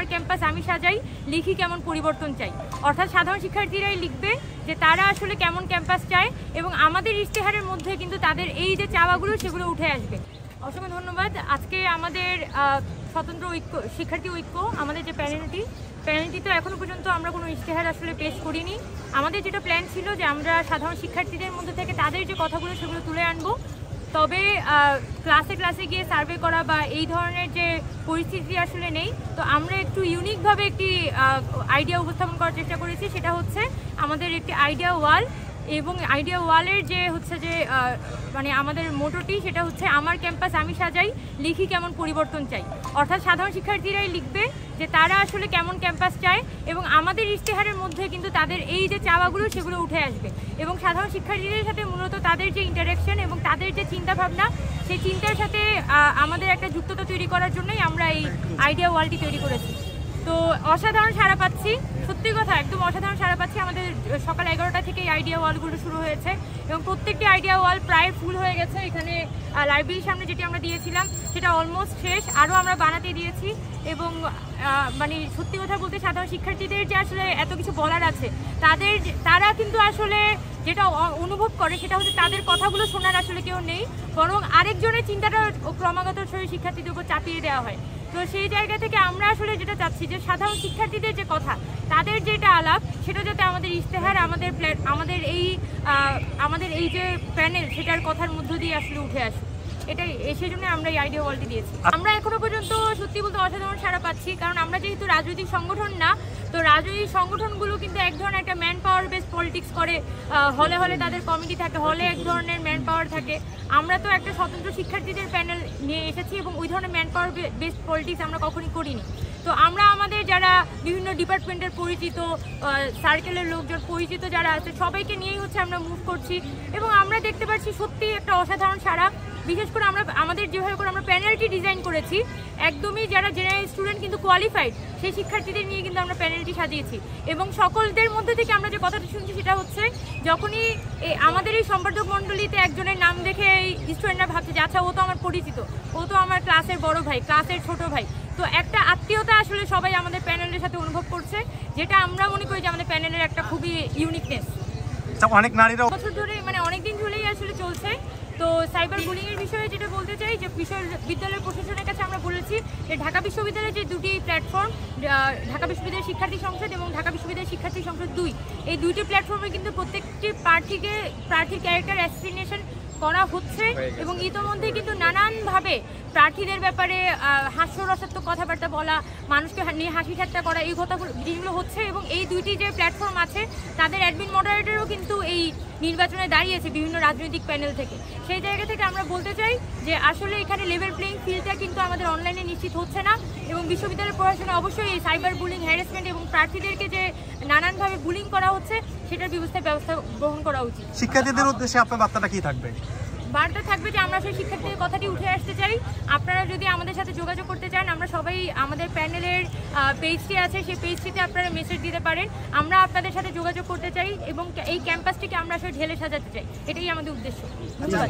আমার ক্যাম্পাস আমি সাজাই, লিখি কেমন পরিবর্তন চাই। অর্থাৎ সাধারণ শিক্ষার্থীরাই লিখবে যে তারা আসলে কেমন ক্যাম্পাস চায় এবং আমাদের ইশতেহারের মধ্যে কিন্তু তাদের এই যে চাওয়াগুলো সেগুলো উঠে আসবে। অসংখ্য ধন্যবাদ। আজকে আমাদের স্বতন্ত্র ঐক্য, শিক্ষার্থী ঐক্য, আমাদের যে প্যানেলটি তো এখনো পর্যন্ত আমরা কোনো ইশতেহার আসলে পেশ করিনি। আমাদের যেটা প্ল্যান ছিল যে আমরা সাধারণ শিক্ষার্থীদের মধ্যে থেকে তাদের যে কথাগুলো সেগুলো তুলে আনবো। তবে ক্লাসে গিয়ে সার্ভে করা বা এই ধরনের যে পরিস্থিতি আসলে নেই। তো আমরা একটু ইউনিকভাবে একটি আইডিয়া উপস্থাপন করার চেষ্টা করেছি, সেটা হচ্ছে আমাদের একটি আইডিয়া ওয়াল। এবং আইডিয়া ওয়ালের যে হচ্ছে যে মানে আমাদের মোটোটি সেটা হচ্ছে আমার ক্যাম্পাস আমি সাজাই, লিখি কেমন পরিবর্তন চাই। অর্থাৎ সাধারণ শিক্ষার্থীরাই লিখবে যে তারা আসলে কেমন ক্যাম্পাস চায় এবং আমাদের ইশতেহারের মধ্যে কিন্তু তাদের এই যে চাওয়াগুলো সেগুলো উঠে আসবে। এবং সাধারণ শিক্ষার্থীদের সাথে মূলত তাদের যে ইন্টারাকশন এবং তাদের যে চিন্তাভাবনা, সেই চিন্তার সাথে আমাদের একটা যুক্ততা তৈরি করার জন্যই আমরা এই আইডিয়া ওয়ালটি তৈরি করেছি। তো অসাধারণ সাড়া পাচ্ছি, সত্যি কথা একদম অসাধারণ সাড়া পাচ্ছি। আমাদের সকাল 11টা থেকে এই আইডিয়া ওয়ালগুলো শুরু হয়েছে এবং প্রত্যেকটি আইডিয়া ওয়াল প্রায় ফুল হয়ে গেছে। এখানে লাইব্রেরির সামনে যেটি আমরা দিয়েছিলাম সেটা অলমোস্ট শেষ, আরও আমরা বানাতে দিয়েছি। এবং মানে সত্যি কথা বলতে সাধারণ শিক্ষার্থীদের যে আসলে এত কিছু বলার আছে, তারা কিন্তু আসলে যেটা অনুভব করে সেটা হচ্ছে তাদের কথাগুলো শোনার আসলে কেউ নেই, বরং আরেকজনের চিন্তাটা ক্রমাগত শিক্ষার্থীদের উপর চাপিয়ে দেওয়া হয়। তো সেই জায়গা থেকে আমরা আসলে যেটা চাচ্ছি যে সাধারণ শিক্ষার্থীদের যে কথা, তাদের যেটা আলাপ, সেটা যাতে আমাদের ইশতেহার, আমাদের এই যে প্যানেল সেটার কথার মধ্য দিয়ে আসলে উঠে আসে। এটাই সেই জন্য আমরা এই আইডিয়া ওয়ালটি দিয়েছি। আমরা এখনো পর্যন্ত সত্যি বলতে অসাধারণ সাড়া পাচ্ছি, কারণ আমরা যেহেতু রাজনৈতিক সংগঠন না, তো রাজনৈতিক সংগঠনগুলো কিন্তু এক ধরনের একটা ম্যান পাওয়ার বেস পলিটিক্স করে, হলে হলে তাদের কমিটি থাকে, হলে এক ধরনের ম্যান পাওয়ার থাকে। আমরা তো একটা স্বতন্ত্র শিক্ষার্থীদের প্যানেল নিয়ে এসেছি এবং ওই ধরনের ম্যান পাওয়ার বেস পলিটিক্স আমরা কখনই করিনি। তো আমরা আমাদের যারা বিভিন্ন ডিপার্টমেন্টের পরিচিত, সার্কেলের লোকজন পরিচিত যারা আছে, সবাইকে নিয়েই হচ্ছে আমরা মুভ করছি এবং আমরা দেখতে পাচ্ছি সত্যিই একটা অসাধারণ সাড়া। বিশেষ করে আমাদের যেভাবে করে আমরা প্যানেলটি ডিজাইন করেছি, একদমই যারা জেনারেল স্টুডেন্ট কিন্তু কোয়ালিফাইড, সেই শিক্ষার্থীদের নিয়ে কিন্তু আমরা প্যানেলটি সাজিয়েছি। এবং সকলদের মধ্যে থেকে আমরা যে কথাটা শুনছি সেটা হচ্ছে, যখনই আমাদের এই সম্পাদক মণ্ডলীতে একজনের নাম দেখে এই স্টুডেন্টরা ভাবছে যে আচ্ছা ও তো আমার পরিচিত, ও তো আমার ক্লাসের বড় ভাই, ক্লাসের ছোট ভাই। তো একটা আত্মীয়তা আসলে সবাই আমাদের প্যানেলের সাথে অনুভব করছে, যেটা আমরা মনে করি যে আমাদের প্যানেলের একটা খুবই ইউনিকনেস। অনেক নারীরা বছর ধরে মানে অনেকদিন ধরেই আসলে চলছে। তো সাইবার বুলিংয়ের বিষয়ে যেটা বলতে চাই, যে বিশ্ববিদ্যালয় প্রশাসনের কাছে আমরা বলেছি যে ঢাকা বিশ্ববিদ্যালয়ের যে দুটি প্ল্যাটফর্ম, ঢাকা বিশ্ববিদ্যালয় শিক্ষার্থী সংসদ এবং ঢাকা বিশ্ববিদ্যালয় শিক্ষার্থী সংসদ 2, এই দুইটি প্ল্যাটফর্মে কিন্তু প্রত্যেকটি প্রার্থীর ক্যারেক্টার অ্যাসাসিনেশন করা হচ্ছে এবং ইতোমধ্যে কিন্তু নানানভাবে প্রার্থীদের ব্যাপারে হাস্যরসাত্মক কথাবার্তা বলা, মানুষকে নিয়ে হাসি ঠাট্টা করা, এই জিনিসগুলো হচ্ছে। এবং এই দুইটি যে প্ল্যাটফর্ম আছে তাদের অ্যাডমিন মডারেটরও কিন্তু এই নির্বাচনে দাঁড়িয়েছে বিভিন্ন রাজনৈতিক প্যানেল থেকে। সেই জায়গা থেকে আমরা বলতে চাই যে আসলে এখানে লেভেল প্লেইং ফিল্ডটা কিন্তু আমাদের অনলাইনে নিশ্চিত হচ্ছে না এবং বিশ্ববিদ্যালয়ের পড়াশোনা অবশ্যই এই সাইবার বুলিং, হ্যারাসমেন্ট এবং প্রার্থীদেরকে যে নানানভাবে বুলিং করা হচ্ছে সেটার ব্যবস্থা গ্রহণ করা উচিত। শিক্ষার্থীদের উদ্দেশ্যে আপনার বার্তাটা কি থাকবে? বার্তা থাকবে যে আমরা সেই শিক্ষার্থীদের কথাটি উঠে আসতে চাই। আপনারা যদি আমাদের সাথে যোগাযোগ করতে চান, আমরা সবাই আমাদের প্যানেলের পেজটি আছে, সেই পেজটিতে আপনারা মেসেজ দিতে পারেন। আমরা আপনাদের সাথে যোগাযোগ করতে চাই এবং এই ক্যাম্পাসটিকে আমরা আসলে ঢেলে সাজাতে চাই, এটাই আমাদের উদ্দেশ্য। ধন্যবাদ।